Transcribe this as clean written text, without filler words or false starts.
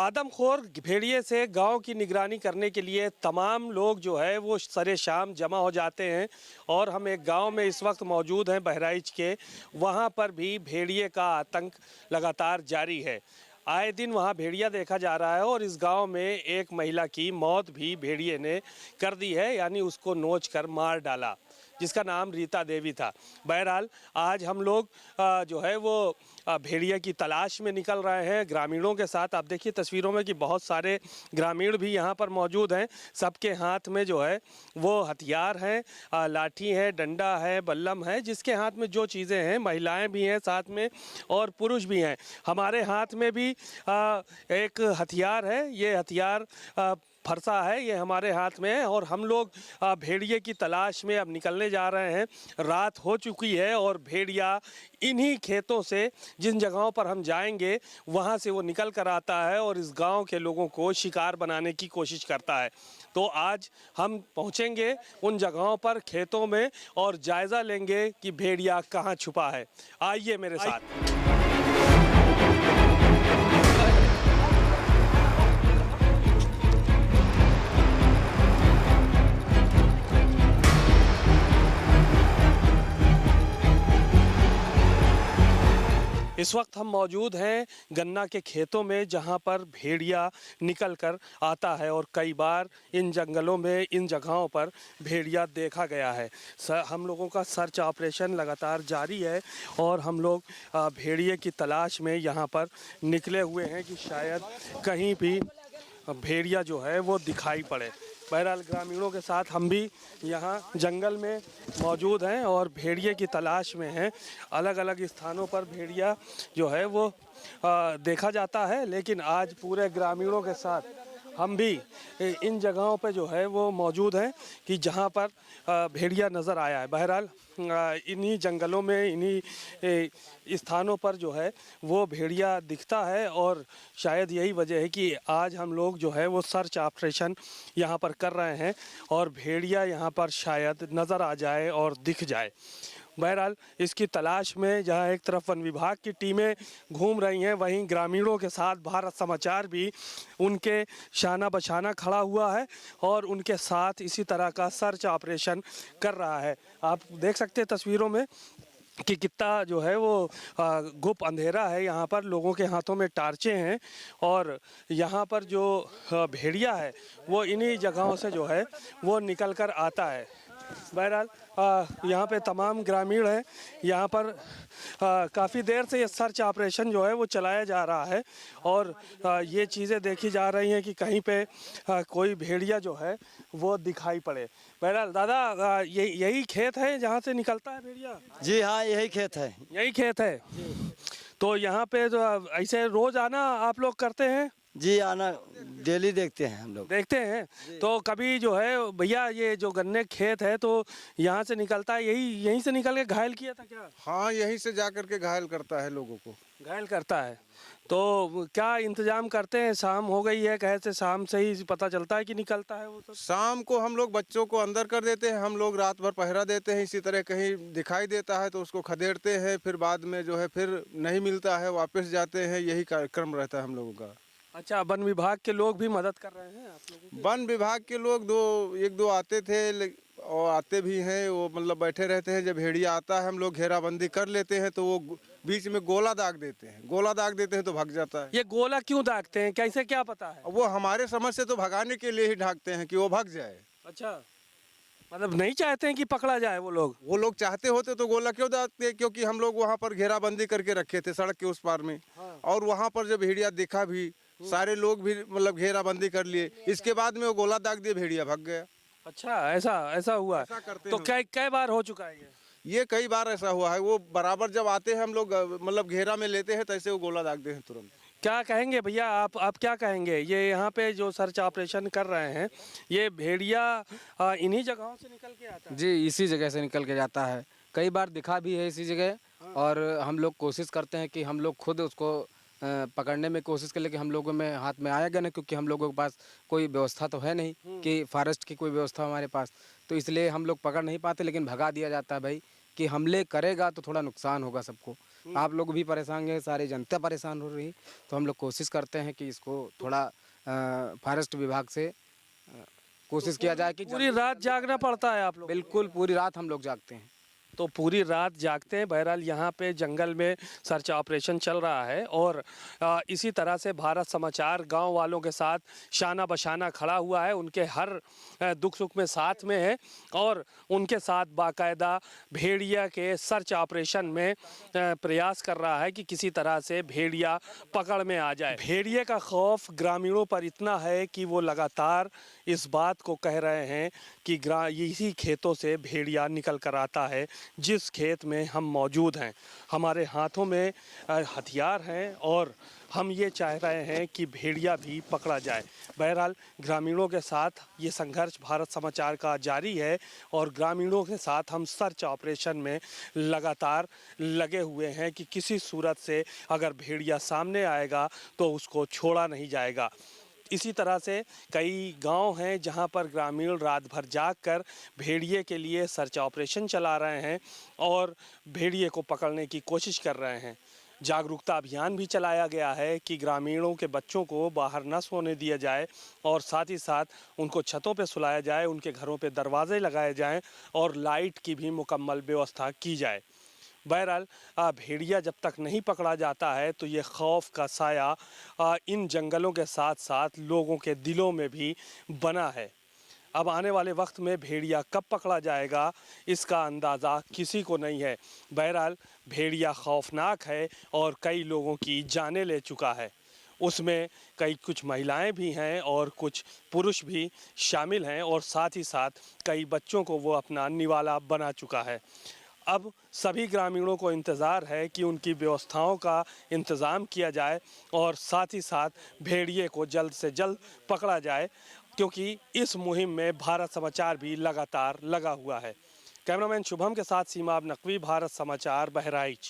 आदमखोर भेड़िए से गांव की निगरानी करने के लिए तमाम लोग जो है वो सरे शाम जमा हो जाते हैं। और हम एक गांव में इस वक्त मौजूद हैं बहराइच के। वहां पर भी भेड़िए का आतंक लगातार जारी है। आए दिन वहां भेड़िया देखा जा रहा है और इस गांव में एक महिला की मौत भी भेड़िए ने कर दी है, यानी उसको नोच कर मार डाला, जिसका नाम रीता देवी था। बहरहाल आज हम लोग जो है वो भेड़िया की तलाश में निकल रहे हैं ग्रामीणों के साथ। आप देखिए तस्वीरों में कि बहुत सारे ग्रामीण भी यहाँ पर मौजूद हैं। सबके हाथ में जो है वो हथियार हैं, लाठी है, डंडा है, बल्लम है, जिसके हाथ में जो चीज़ें हैं। महिलाएं भी हैं साथ में और पुरुष भी हैं। हमारे हाथ में भी एक हथियार है। ये हथियार फरसा है, ये हमारे हाथ में है और हम लोग भेड़िए की तलाश में अब निकलने जा रहे हैं। रात हो चुकी है और भेड़िया इन्हीं खेतों से, जिन जगहों पर हम जाएंगे वहाँ से वो निकल कर आता है और इस गांव के लोगों को शिकार बनाने की कोशिश करता है। तो आज हम पहुँचेंगे उन जगहों पर, खेतों में, और जायज़ा लेंगे कि भेड़िया कहाँ छुपा है। आइए मेरे साथ। इस वक्त हम मौजूद हैं गन्ना के खेतों में, जहां पर भेड़िया निकल कर आता है और कई बार इन जंगलों में, इन जगहों पर भेड़िया देखा गया है। हम लोगों का सर्च ऑपरेशन लगातार जारी है और हम लोग भेड़िए की तलाश में यहां पर निकले हुए हैं कि शायद कहीं भी भेड़िया जो है वो दिखाई पड़े। बहरहाल ग्रामीणों के साथ हम भी यहाँ जंगल में मौजूद हैं और भेड़िए की तलाश में हैं। अलग अलग स्थानों पर भेड़िया जो है वो देखा जाता है, लेकिन आज पूरे ग्रामीणों के साथ हम भी इन जगहों पे जो है वो मौजूद हैं कि जहाँ पर भेड़िया नज़र आया है। बहरहाल इन्हीं जंगलों में, इन्हीं स्थानों पर जो है वो भेड़िया दिखता है और शायद यही वजह है कि आज हम लोग जो है वो सर्च ऑपरेशन यहाँ पर कर रहे हैं और भेड़िया यहाँ पर शायद नज़र आ जाए और दिख जाए। बहरहाल इसकी तलाश में जहां एक तरफ वन विभाग की टीमें घूम रही हैं, वहीं ग्रामीणों के साथ भारत समाचार भी उनके शाना बशाना खड़ा हुआ है और उनके साथ इसी तरह का सर्च ऑपरेशन कर रहा है। आप देख सकते हैं तस्वीरों में कि कितना जो है वो गुप अंधेरा है। यहाँ पर लोगों के हाथों में टार्चें हैं और यहाँ पर जो भेड़िया है वो इन्हीं जगहों से जो है वो निकल कर आता है। बहरहाल यहाँ पे तमाम ग्रामीण हैं। यहाँ पर काफ़ी देर से ये सर्च ऑपरेशन जो है वो चलाया जा रहा है और ये चीज़ें देखी जा रही हैं कि कहीं पे कोई भेड़िया जो है वो दिखाई पड़े। बहरहाल दादा, यही खेत है जहाँ से निकलता है भेड़िया? जी हाँ, यही खेत है। यही खेत है। तो यहाँ पे जो ऐसे रोज आना आप लोग करते हैं? जी, आना डेली देखते हैं हम लोग। देखते हैं। तो कभी जो है भैया ये जो गन्ने खेत है तो यहाँ से निकलता है, यहीं से निकल के घायल किया था क्या? हाँ, यहीं से जा करके घायल करता है लोगों को। घायल करता है। तो क्या इंतजाम करते हैं? शाम हो गई है, कहे से शाम से ही पता चलता है कि निकलता है वो सब? शाम को हम लोग बच्चों को अंदर कर देते हैं, हम लोग रात भर पहरा देते हैं। इसी तरह कहीं दिखाई देता है तो उसको खदेड़ते हैं, फिर बाद में जो है फिर नहीं मिलता है वापस जाते हैं। यही कार्यक्रम रहता है हम लोगों का। अच्छा, वन विभाग के लोग भी मदद कर रहे हैं आप लोगों की? वन विभाग के लोग एक दो आते थे और आते भी हैं। वो मतलब बैठे रहते हैं। जब भेड़िया आता है हम लोग घेराबंदी कर लेते हैं तो वो बीच में गोला दाग देते हैं। गोला दाग देते हैं तो भाग जाता है। ये गोला क्यों दागते हैं, कैसे, क्या पता है? वो हमारे समझ से तो भगाने के लिए ही ढाकते हैं कि वो भाग जाए। अच्छा, मतलब नहीं चाहते हैं कि पकड़ा जाए वो लोग? वो लोग चाहते होते तो गोला क्यों दागते? क्योंकि हम लोग वहाँ पर घेराबंदी करके रखे थे सड़क के उस पार में। हाँ। और वहाँ पर जब भेड़िया दिखा भी, सारे लोग भी मतलब घेराबंदी कर लिए। इसके बाद में वो गोला दाग दिए, भेड़िया भाग गया। अच्छा, ऐसा हुआ? ऐसा करते तो हैं। कई बार हो चुका है ये कई बार ऐसा हुआ है। वो बराबर जब आते हैं हम लोग मतलब घेरा में लेते हैं, तैसे वो गोला दागते हैं तुरंत। क्या कहेंगे भैया, आप क्या कहेंगे? ये यहाँ पे जो सर्च ऑपरेशन कर रहे हैं, ये भेड़िया इन्हीं जगहों से निकल के आता है? जी, इसी जगह से निकल के जाता है। कई बार दिखा भी है इसी जगह। और हम लोग कोशिश करते हैं कि हम लोग खुद उसको पकड़ने में कोशिश करें, लेकिन हम लोगों में हाथ में आएगा नहीं, क्योंकि हम लोगों के पास कोई व्यवस्था तो है नहीं कि फॉरेस्ट की कोई व्यवस्था हमारे पास, तो इसलिए हम लोग पकड़ नहीं पाते। लेकिन भगा दिया जाता है भाई कि हमले करेगा तो थोड़ा नुकसान होगा सबको, आप लोग भी परेशान हैं, सारी जनता परेशान हो रही। तो हम लोग कोशिश करते हैं कि इसको थोड़ा फॉरेस्ट विभाग से कोशिश किया जाए कि पूरी रात जागना पड़ता है आप लोग? बिल्कुल पूरी रात हम लोग जागते हैं। तो पूरी रात जागते हैं। बहरहाल यहाँ पे जंगल में सर्च ऑपरेशन चल रहा है और इसी तरह से भारत समाचार गांव वालों के साथ शाना बशाना खड़ा हुआ है, उनके हर दुख सुख में साथ में है और उनके साथ बाकायदा भेड़िया के सर्च ऑपरेशन में प्रयास कर रहा है कि किसी तरह से भेड़िया पकड़ में आ जाए। भेड़िए का खौफ ग्रामीणों पर इतना है कि वो लगातार इस बात को कह रहे हैं कि इसी खेतों से भेड़िया निकल कर आता है जिस खेत में हम मौजूद हैं। हमारे हाथों में हथियार हैं और हम ये चाह रहे हैं कि भेड़िया भी पकड़ा जाए। बहरहाल ग्रामीणों के साथ ये संघर्ष भारत समाचार का जारी है और ग्रामीणों के साथ हम सर्च ऑपरेशन में लगातार लगे हुए हैं कि किसी सूरत से अगर भेड़िया सामने आएगा तो उसको छोड़ा नहीं जाएगा। इसी तरह से कई गांव हैं जहां पर ग्रामीण रात भर जागकर भेड़िए के लिए सर्च ऑपरेशन चला रहे हैं और भेड़िए को पकड़ने की कोशिश कर रहे हैं। जागरूकता अभियान भी चलाया गया है कि ग्रामीणों के बच्चों को बाहर न सोने दिया जाए और साथ ही साथ उनको छतों पे सुलाया जाए, उनके घरों पे दरवाजे लगाए जाएं और लाइट की भी मुकम्मल व्यवस्था की जाए। बहरहाल भेड़िया जब तक नहीं पकड़ा जाता है तो ये खौफ का साया इन जंगलों के साथ साथ लोगों के दिलों में भी बना है। अब आने वाले वक्त में भेड़िया कब पकड़ा जाएगा इसका अंदाज़ा किसी को नहीं है। बहरहाल भेड़िया खौफनाक है और कई लोगों की जानें ले चुका है। उसमें कुछ महिलाएं भी हैं और कुछ पुरुष भी शामिल हैं और साथ ही साथ कई बच्चों को वो अपना निवाला बना चुका है। अब सभी ग्रामीणों को इंतज़ार है कि उनकी व्यवस्थाओं का इंतज़ाम किया जाए और साथ ही साथ भेड़िए को जल्द से जल्द पकड़ा जाए, क्योंकि इस मुहिम में भारत समाचार भी लगातार लगा हुआ है। कैमरामैन शुभम के साथ सीमा नकवी, भारत समाचार, बहराइच।